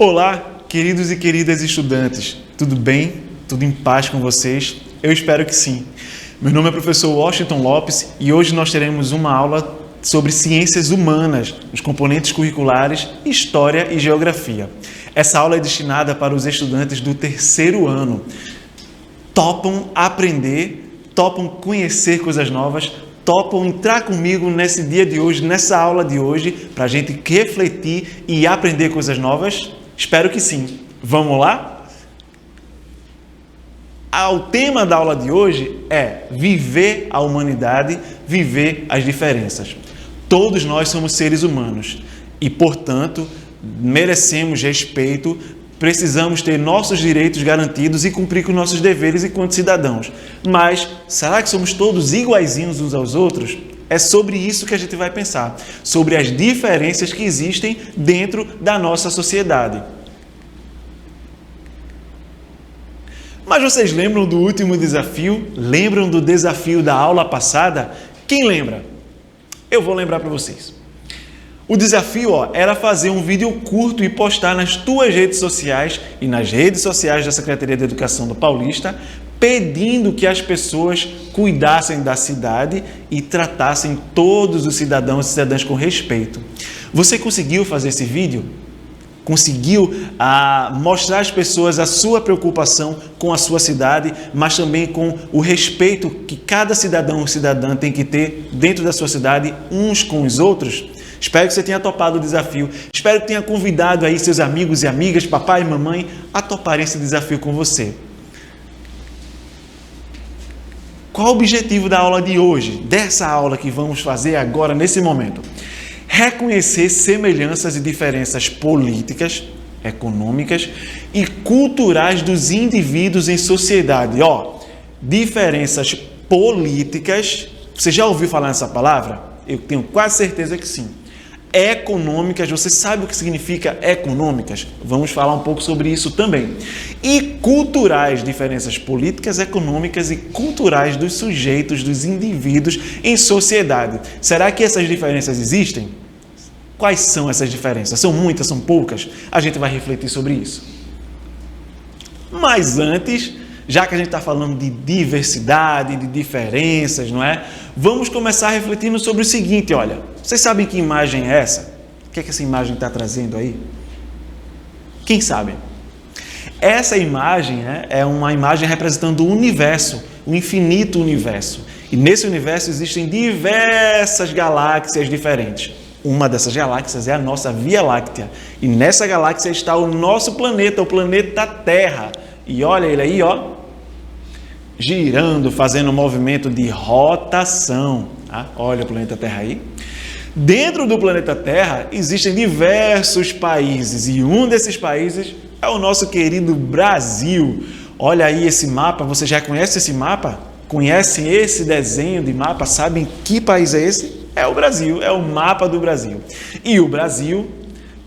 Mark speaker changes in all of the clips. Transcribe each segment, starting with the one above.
Speaker 1: Olá, queridos e queridas estudantes, tudo bem? Tudo em paz com vocês? Eu espero que sim. Meu nome é professor Washington Lopes e hoje nós teremos uma aula sobre ciências humanas, os componentes curriculares, história e geografia. Essa aula é destinada para os estudantes do terceiro ano. Topam aprender, topam conhecer coisas novas, topam entrar comigo nesse dia de hoje, nessa aula de hoje, para a gente refletir e aprender coisas novas? Espero que sim. Vamos lá? O tema da aula de hoje é viver a humanidade, viver as diferenças. Todos nós somos seres humanos e, portanto, merecemos respeito, precisamos ter nossos direitos garantidos e cumprir com nossos deveres enquanto cidadãos. Mas, será que somos todos iguaizinhos uns aos outros? É sobre isso que a gente vai pensar, sobre as diferenças que existem dentro da nossa sociedade. Mas vocês lembram do último desafio? Lembram do desafio da aula passada? Quem lembra? Eu vou lembrar para vocês. O desafio era fazer um vídeo curto e postar nas tuas redes sociais e nas redes sociais da Secretaria de Educação do Paulista, pedindo que as pessoas cuidassem da cidade e tratassem todos os cidadãos e cidadãs com respeito. Você conseguiu fazer esse vídeo? Conseguiu mostrar às pessoas a sua preocupação com a sua cidade, mas também com o respeito que cada cidadão ou cidadã tem que ter dentro da sua cidade, uns com os outros? Espero que você tenha topado o desafio. Espero que tenha convidado aí seus amigos e amigas, papai e mamãe, a toparem esse desafio com você. Qual o objetivo da aula de hoje? Dessa aula que vamos fazer agora, nesse momento? Reconhecer semelhanças e diferenças políticas, econômicas e culturais dos indivíduos em sociedade. Diferenças políticas. Você já ouviu falar nessa palavra? Eu tenho quase certeza que sim. Econômicas, você sabe o que significa econômicas? Vamos falar um pouco sobre isso também. E culturais, diferenças políticas, econômicas e culturais dos sujeitos, dos indivíduos em sociedade. Será que essas diferenças existem? Quais são essas diferenças? São muitas, são poucas? A gente vai refletir sobre isso. Mas antes, já que a gente está falando de diversidade, de diferenças, não é? Vamos começar refletindo sobre o seguinte, olha. Vocês sabem que imagem é essa? O que é que essa imagem está trazendo aí? Quem sabe? Essa imagem é uma imagem representando o universo, o infinito universo. E nesse universo existem diversas galáxias diferentes. Uma dessas galáxias é a nossa Via Láctea. E nessa galáxia está o nosso planeta, o planeta Terra. E olha ele aí, girando, fazendo um movimento de rotação. Olha o planeta Terra aí. Dentro do planeta Terra existem diversos países e um desses países é o nosso querido Brasil. Olha aí esse mapa, você já conhece esse mapa? Conhecem esse desenho de mapa? Sabem que país é esse? É o Brasil, é o mapa do Brasil. E o Brasil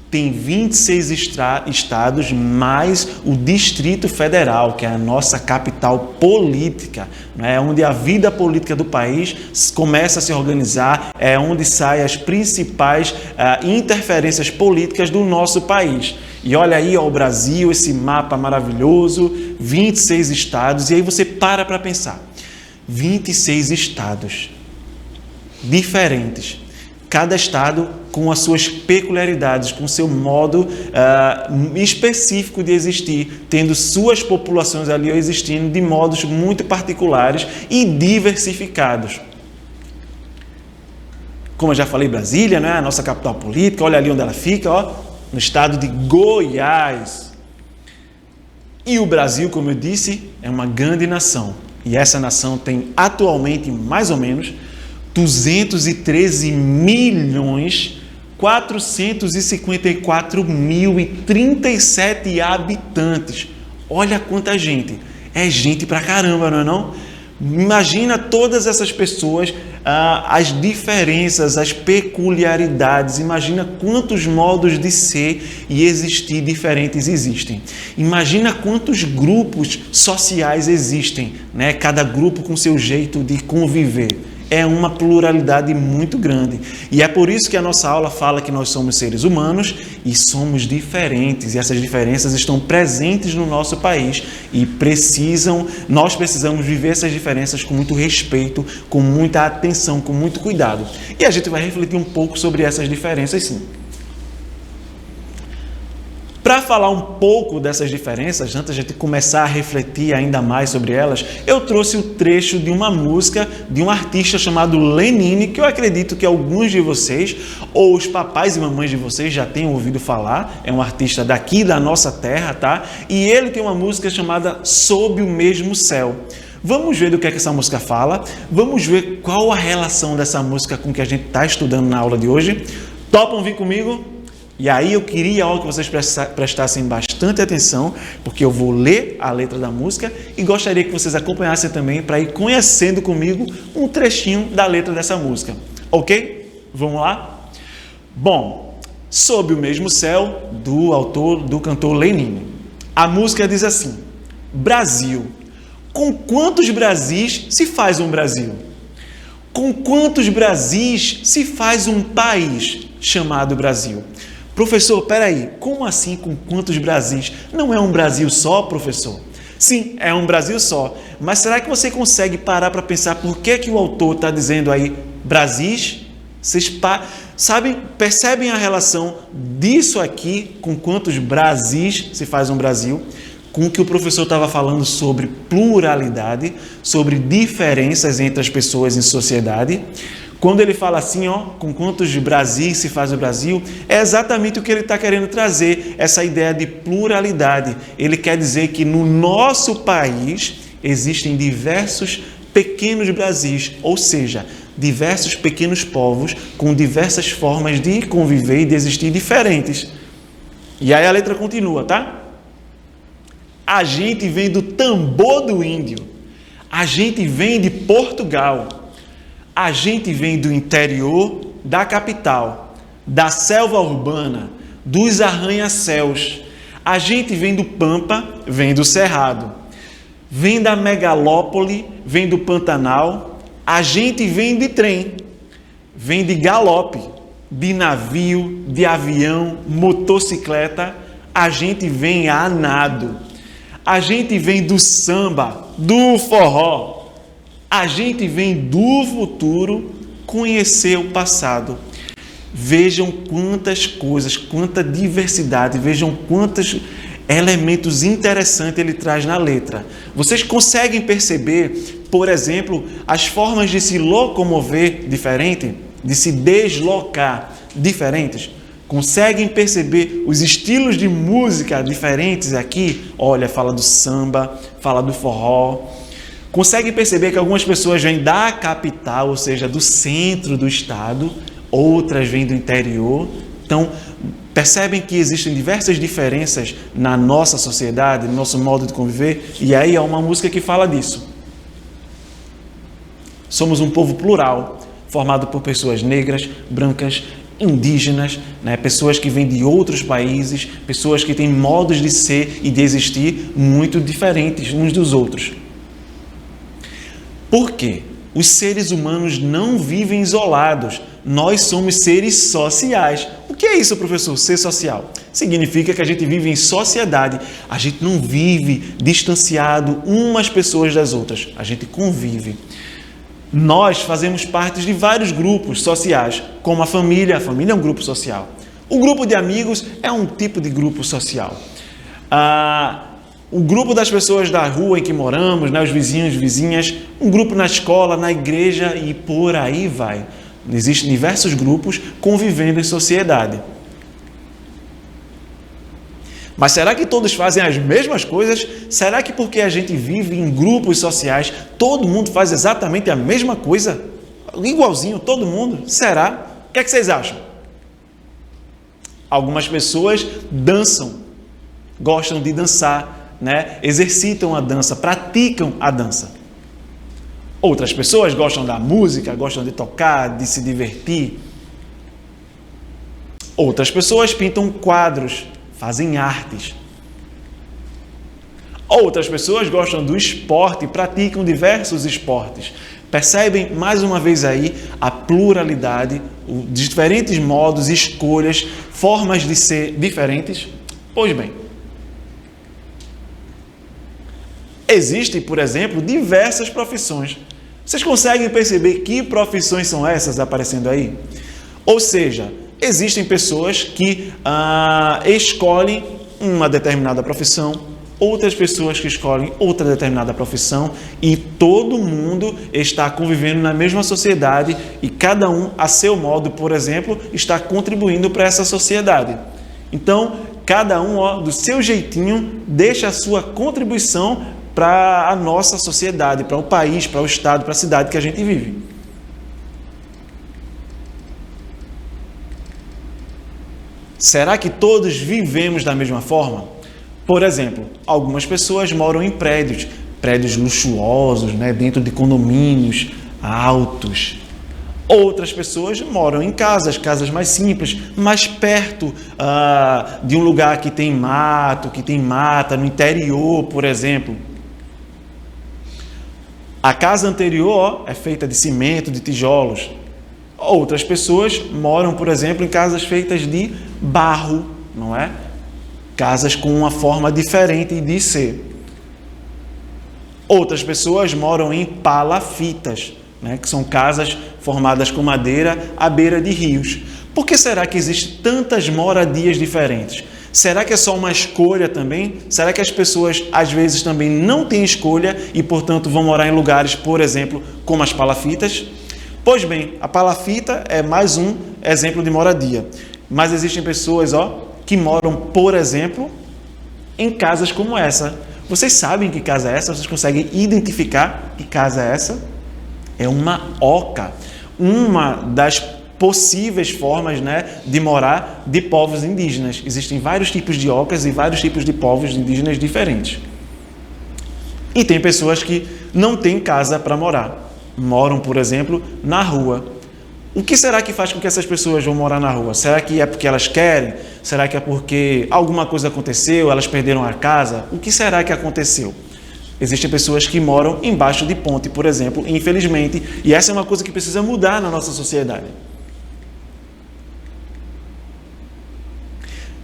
Speaker 1: tem 26 estados, mais o Distrito Federal, que é a nossa capital política, né? Onde a vida política do país começa a se organizar, é onde saem as principais interferências políticas do nosso país. E olha aí o Brasil, esse mapa maravilhoso, 26 estados, e aí você para pensar. 26 estados diferentes. Cada estado com as suas peculiaridades, com seu modo específico de existir, tendo suas populações ali existindo de modos muito particulares e diversificados. Como eu já falei, Brasília, né? A nossa capital política, olha ali onde ela fica, no estado de Goiás. E o Brasil, como eu disse, é uma grande nação. E essa nação tem atualmente mais ou menos 213.454.037 habitantes. Olha quanta gente. É gente pra caramba, não é não? Imagina todas essas pessoas, as diferenças, as peculiaridades. Imagina quantos modos de ser e existir diferentes existem. Imagina quantos grupos sociais existem, né? Cada grupo com seu jeito de conviver. é uma pluralidade muito grande. E é por isso que a nossa aula fala que nós somos seres humanos e somos diferentes. E essas diferenças estão presentes no nosso país e nós precisamos viver essas diferenças com muito respeito, com muita atenção, com muito cuidado. E a gente vai refletir um pouco sobre essas diferenças, sim. Para falar um pouco dessas diferenças, antes de a gente começar a refletir ainda mais sobre elas, eu trouxe o trecho de uma música de um artista chamado Lenine, que eu acredito que alguns de vocês, ou os papais e mamães de vocês, já tenham ouvido falar. É um artista daqui da nossa terra, tá? E ele tem uma música chamada Sob o Mesmo Céu. Vamos ver do que é que essa música fala, vamos ver qual a relação dessa música com o que a gente está estudando na aula de hoje. Topam vir comigo? E aí eu queria que vocês prestassem bastante atenção, porque eu vou ler a letra da música e gostaria que vocês acompanhassem também para ir conhecendo comigo um trechinho da letra dessa música. Ok? Vamos lá? Bom, Sob o Mesmo Céu, do cantor Lenine. A música diz assim: Brasil, com quantos Brasis se faz um Brasil? Com quantos Brasis se faz um país chamado Brasil? Professor, peraí, como assim com quantos Brasis? Não é um Brasil só, professor? Sim, é um Brasil só. Mas será que você consegue parar para pensar por que o autor está dizendo aí Brasis? Vocês percebem a relação disso aqui com quantos Brasis se faz um Brasil? Com o que o professor estava falando sobre pluralidade, sobre diferenças entre as pessoas em sociedade. Quando ele fala assim, com quantos Brasis se faz o Brasil, é exatamente o que ele está querendo trazer, essa ideia de pluralidade. Ele quer dizer que no nosso país existem diversos pequenos Brasis, ou seja, diversos pequenos povos com diversas formas de conviver e de existir diferentes. E aí a letra continua, tá? A gente vem do tambor do índio, a gente vem de Portugal, a gente vem do interior da capital, da selva urbana, dos arranha-céus. A gente vem do Pampa, vem do Cerrado. Vem da megalópole, vem do Pantanal. A gente vem de trem, vem de galope, de navio, de avião, motocicleta. A gente vem a nado. A gente vem do samba, do forró. A gente vem do futuro conhecer o passado. Vejam quantas coisas, quanta diversidade, vejam quantos elementos interessantes ele traz na letra. Vocês conseguem perceber, por exemplo, as formas de se locomover diferente, de se deslocar diferentes? Conseguem perceber os estilos de música diferentes aqui? Olha, fala do samba, fala do forró. Conseguem perceber que algumas pessoas vêm da capital, ou seja, do centro do estado, outras vêm do interior. Então, percebem que existem diversas diferenças na nossa sociedade, no nosso modo de conviver, e aí há uma música que fala disso. Somos um povo plural, formado por pessoas negras, brancas, indígenas, pessoas que vêm de outros países, pessoas que têm modos de ser e de existir muito diferentes uns dos outros. Por quê? Os seres humanos não vivem isolados. Nós somos seres sociais. O que é isso, professor? Ser social? Significa que a gente vive em sociedade. A gente não vive distanciado umas pessoas das outras. A gente convive. Nós fazemos parte de vários grupos sociais, como a família. A família é um grupo social. O grupo de amigos é um tipo de grupo social. O grupo das pessoas da rua em que moramos, os vizinhos, vizinhas, um grupo na escola, na igreja e por aí vai. Existem diversos grupos convivendo em sociedade. Mas será que todos fazem as mesmas coisas? Será que porque a gente vive em grupos sociais, todo mundo faz exatamente a mesma coisa? Igualzinho, todo mundo? Será? O que é que vocês acham? Algumas pessoas dançam, gostam de dançar, exercitam a dança, praticam a dança. Outras pessoas gostam da música, gostam de tocar, de se divertir. Outras pessoas pintam quadros, fazem artes. Outras pessoas gostam do esporte, praticam diversos esportes. Percebem mais uma vez aí a pluralidade, os diferentes modos, escolhas, formas de ser diferentes? Pois bem, existem, por exemplo, diversas profissões. Vocês conseguem perceber que profissões são essas aparecendo aí? Ou seja, existem pessoas que escolhem uma determinada profissão, outras pessoas que escolhem outra determinada profissão e todo mundo está convivendo na mesma sociedade e cada um, a seu modo, por exemplo, está contribuindo para essa sociedade. Então, cada um, do seu jeitinho, deixa a sua contribuição para a nossa sociedade, para o país, para o estado, para a cidade que a gente vive. Será que todos vivemos da mesma forma? Por exemplo, algumas pessoas moram em prédios luxuosos, né, dentro de condomínios altos. Outras pessoas moram em casas mais simples, mais perto de um lugar que tem mato, que tem mata, no interior, por exemplo. A casa anterior é feita de cimento, de tijolos. Outras pessoas moram, por exemplo, em casas feitas de barro, não é? Casas com uma forma diferente de ser. Outras pessoas moram em palafitas, né? Que são casas formadas com madeira à beira de rios. Por que será que existem tantas moradias diferentes? Será que é só uma escolha também? Será que as pessoas, às vezes, também não têm escolha e, portanto, vão morar em lugares, por exemplo, como as palafitas? Pois bem, a palafita é mais um exemplo de moradia. Mas existem pessoas, que moram, por exemplo, em casas como essa. Vocês sabem que casa é essa? Vocês conseguem identificar que casa é essa? É uma oca. Uma das possíveis formas, né, de morar de povos indígenas. Existem vários tipos de ocas e vários tipos de povos indígenas diferentes. E tem pessoas que não têm casa para morar. Moram, por exemplo, na rua. O que será que faz com que essas pessoas vão morar na rua? Será que é porque elas querem? Será que é porque alguma coisa aconteceu? Elas perderam a casa? O que será que aconteceu? Existem pessoas que moram embaixo de ponte, por exemplo, infelizmente. E essa é uma coisa que precisa mudar na nossa sociedade.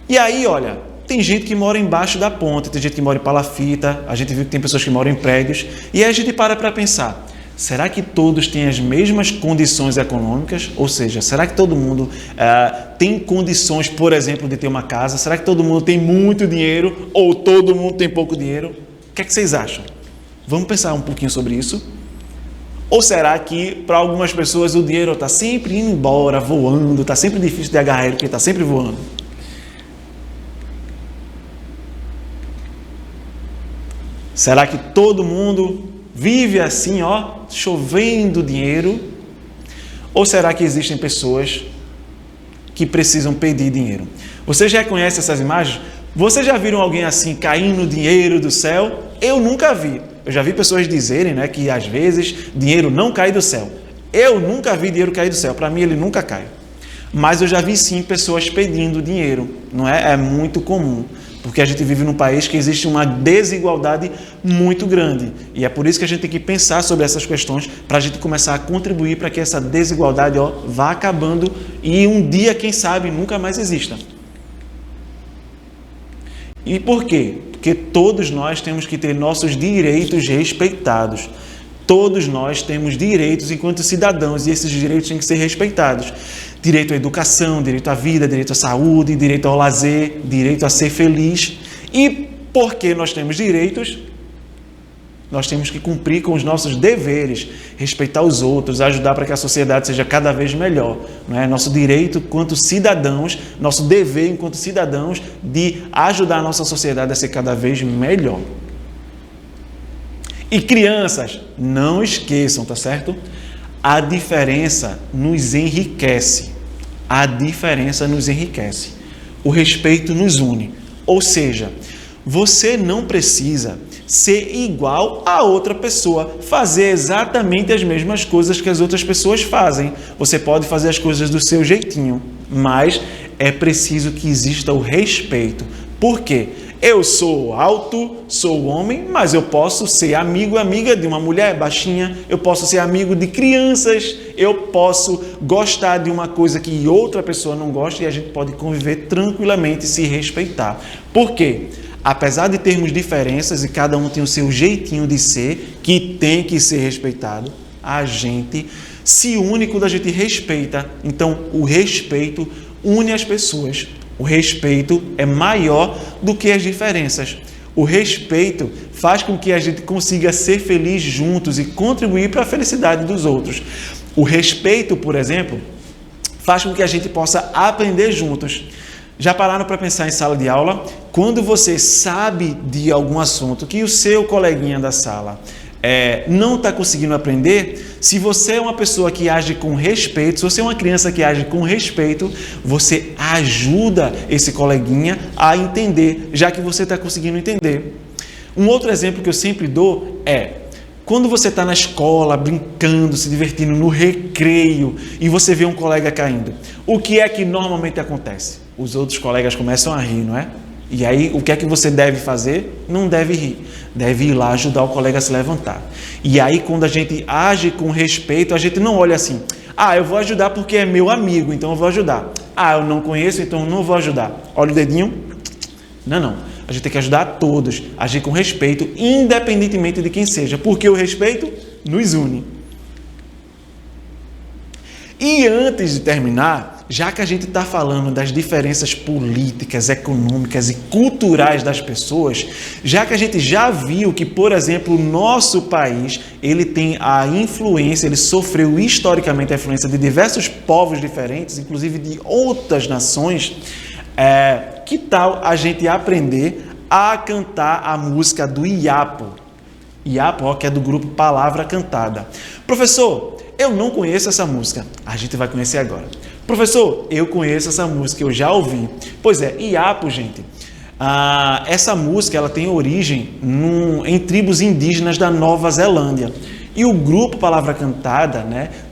Speaker 1: E aí, olha, tem gente que mora embaixo da ponte, tem gente que mora em palafita, a gente viu que tem pessoas que moram em prédios. E aí a gente para pensar. Será que todos têm as mesmas condições econômicas? Ou seja, será que todo mundo tem condições, por exemplo, de ter uma casa? Será que todo mundo tem muito dinheiro ou todo mundo tem pouco dinheiro? O que é que vocês acham? Vamos pensar um pouquinho sobre isso? Ou será que, para algumas pessoas, o dinheiro está sempre indo embora, voando, está sempre difícil de agarrar ele, porque está sempre voando? Será que todo mundo vive assim, chovendo dinheiro? Ou será que existem pessoas que precisam pedir dinheiro? Vocês já conhecem essas imagens? Vocês já viram alguém assim caindo dinheiro do céu? Eu nunca vi. Eu já vi pessoas dizerem, né, que às vezes dinheiro não cai do céu. Eu nunca vi dinheiro cair do céu. Para mim ele nunca cai. Mas eu já vi sim pessoas pedindo dinheiro, não é? É muito comum. Porque a gente vive num país que existe uma desigualdade muito grande. E é por isso que a gente tem que pensar sobre essas questões para a gente começar a contribuir para que essa desigualdade vá acabando e um dia, quem sabe, nunca mais exista. E por quê? Porque todos nós temos que ter nossos direitos respeitados. Todos nós temos direitos enquanto cidadãos e esses direitos têm que ser respeitados. Direito à educação, direito à vida, direito à saúde, direito ao lazer, direito a ser feliz. E porque nós temos direitos, nós temos que cumprir com os nossos deveres, respeitar os outros, ajudar para que a sociedade seja cada vez melhor. Não é? Nosso direito enquanto cidadãos, nosso dever enquanto cidadãos de ajudar a nossa sociedade a ser cada vez melhor. E crianças, não esqueçam, tá certo? A diferença nos enriquece. A diferença nos enriquece. O respeito nos une. Ou seja, você não precisa ser igual a outra pessoa, fazer exatamente as mesmas coisas que as outras pessoas fazem. Você pode fazer as coisas do seu jeitinho, mas é preciso que exista o respeito. Por quê? Eu sou alto, sou homem, mas eu posso ser amigo, amiga de uma mulher baixinha, eu posso ser amigo de crianças, eu posso gostar de uma coisa que outra pessoa não gosta e a gente pode conviver tranquilamente e se respeitar. Por quê? Apesar de termos diferenças e cada um tem o seu jeitinho de ser, que tem que ser respeitado, a gente se une quando a gente respeita. Então, o respeito une as pessoas. O respeito é maior do que as diferenças. O respeito faz com que a gente consiga ser feliz juntos e contribuir para a felicidade dos outros. O respeito, por exemplo, faz com que a gente possa aprender juntos. Já pararam para pensar em sala de aula? Quando você sabe de algum assunto que o seu coleguinha da sala não está conseguindo aprender, se você é uma pessoa que age com respeito, se você é uma criança que age com respeito, você ajuda esse coleguinha a entender, já que você está conseguindo entender. Um outro exemplo que eu sempre dou é quando você está na escola, brincando, se divertindo no recreio e você vê um colega caindo. O que é que normalmente acontece? Os outros colegas começam a rir, não é? E aí, o que é que você deve fazer? Não deve rir. Deve ir lá ajudar o colega a se levantar. E aí, quando a gente age com respeito, a gente não olha assim, eu vou ajudar porque é meu amigo, então eu vou ajudar. Eu não conheço, então eu não vou ajudar. Olha o dedinho. Não. A gente tem que ajudar a todos, agir com respeito, independentemente de quem seja, porque o respeito nos une. E antes de terminar, já que a gente está falando das diferenças políticas, econômicas e culturais das pessoas, já que a gente já viu que, por exemplo, o nosso país, ele tem a influência, ele sofreu historicamente a influência de diversos povos diferentes, inclusive de outras nações, que tal a gente aprender a cantar a música do Iapo? Iapo, que é do grupo Palavra Cantada. Professor, eu não conheço essa música. A gente vai conhecer agora. Professor, eu conheço essa música, eu já ouvi. Pois é, Iapo, gente. Essa música ela tem origem em tribos indígenas da Nova Zelândia. E o grupo Palavra Cantada,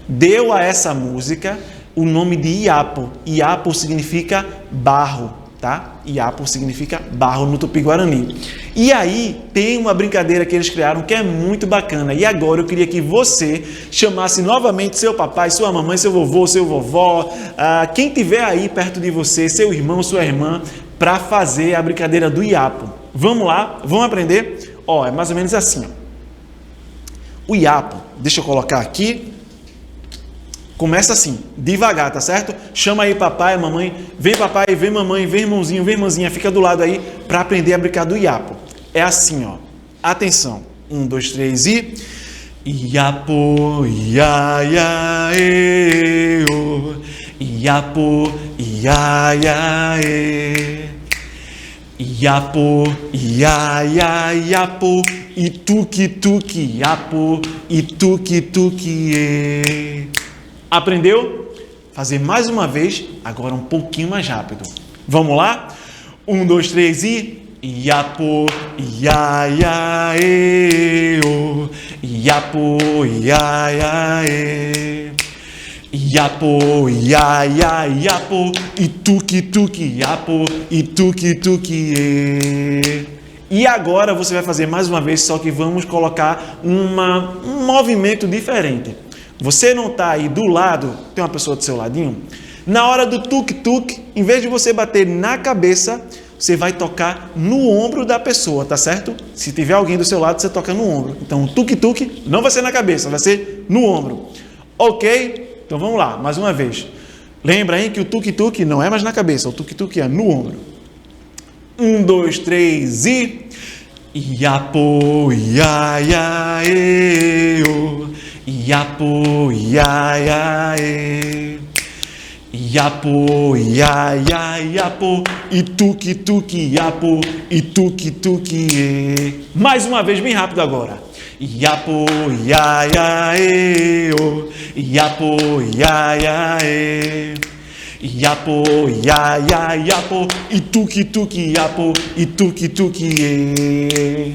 Speaker 1: deu a essa música o nome de Iapo. Iapo significa barro, tá? Iapo significa barro no Tupi-Guarani. E aí tem uma brincadeira que eles criaram que é muito bacana. E agora eu queria que você chamasse novamente seu papai, sua mamãe, seu vovô, seu vovó, quem tiver aí perto de você, seu irmão, sua irmã, para fazer a brincadeira do Iapo. Vamos lá, vamos aprender? É mais ou menos assim. O Iapo, deixa eu colocar aqui. Começa assim, devagar, tá certo? Chama aí papai, mamãe, vem papai, vem mamãe, vem irmãozinho, vem irmãzinha, fica do lado aí para aprender a brincar do Iapo. É assim, atenção. 1, 2, 3 e... Iapo, ia, ia, e, o. Iapo, ia, ia, e. Iapo, ia, ia, iapo, e tuque, tuque, iapo, e tuque, tuque, e... Aprendeu? Fazer mais uma vez, agora um pouquinho mais rápido. Vamos lá? 1, 2, 3 e... Iapo, ia, ia, e, o. Iapo, ia, ia, e. Iapo, ia, ia, iapo, e tuque, tuque, iapo, e tuque, tuque, e. E agora você vai fazer mais uma vez, só que vamos colocar um movimento diferente. Você não está aí do lado, tem uma pessoa do seu ladinho? Na hora do tuk-tuk, em vez de você bater na cabeça, você vai tocar no ombro da pessoa, tá certo? Se tiver alguém do seu lado, você toca no ombro. Então, o tuk-tuk não vai ser na cabeça, vai ser no ombro. Ok? Então, vamos lá, mais uma vez. Lembra aí que o tuk-tuk não é mais na cabeça, o tuk-tuk é no ombro. 1, 2, 3 e... Iapo, ia, ia, e, o. Iapo, ia, ia, e. Iapo, ia, ia, iapo, e tuque, tuque, iapo, e tuque, tuque, e. Mais uma vez, bem rápido agora. Iapo, ia, ia, e, o. Iapo, ia, ia, e. Iapo, ia, ia, iapo, e tuque, tuque, iapo, e tuque, tuque, e.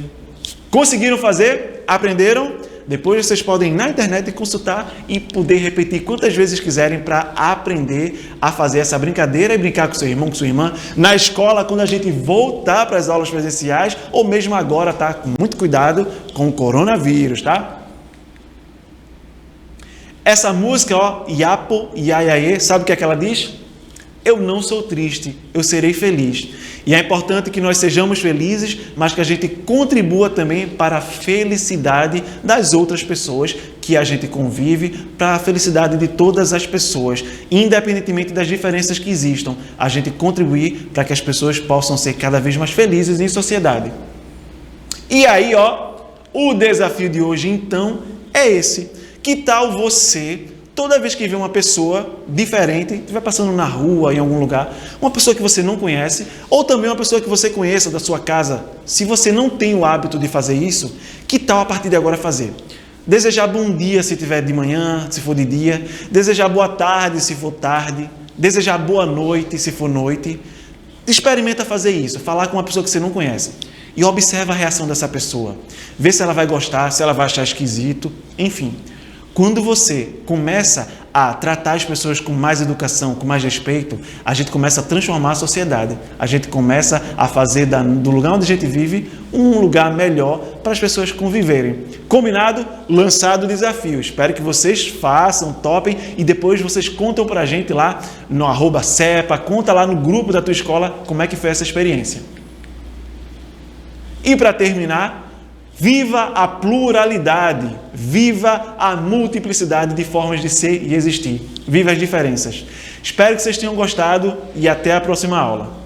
Speaker 1: Conseguiram fazer? Aprenderam? Depois vocês podem ir na internet consultar e poder repetir quantas vezes quiserem para aprender a fazer essa brincadeira e brincar com seu irmão, com sua irmã, na escola, quando a gente voltar para as aulas presenciais, ou mesmo agora, tá? Com muito cuidado com o coronavírus, tá? Essa música, ó, Yapo, Iaiaê, sabe o que é que ela diz? Eu não sou triste, eu serei feliz. E é importante que nós sejamos felizes, mas que a gente contribua também para a felicidade das outras pessoas que a gente convive, para a felicidade de todas as pessoas, independentemente das diferenças que existam. A gente contribuir para que as pessoas possam ser cada vez mais felizes em sociedade. E aí, ó, o desafio de hoje, então, é esse. Que tal você... Toda vez que vê uma pessoa diferente, estiver passando na rua, em algum lugar, uma pessoa que você não conhece, ou também uma pessoa que você conheça da sua casa, se você não tem o hábito de fazer isso, que tal a partir de agora fazer? Desejar bom dia se tiver de manhã, se for de dia, desejar boa tarde se for tarde, desejar boa noite se for noite. Experimenta fazer isso, falar com uma pessoa que você não conhece e observa a reação dessa pessoa. Vê se ela vai gostar, se ela vai achar esquisito, enfim. Quando você começa a tratar as pessoas com mais educação, com mais respeito, a gente começa a transformar a sociedade. A gente começa a fazer do lugar onde a gente vive um lugar melhor para as pessoas conviverem. Combinado? Lançado o desafio. Espero que vocês façam, topem e depois vocês contam para a gente lá no @cepa, conta lá no grupo da tua escola como é que foi essa experiência. E para terminar, viva a pluralidade, viva a multiplicidade de formas de ser e existir, viva as diferenças. Espero que vocês tenham gostado e até a próxima aula.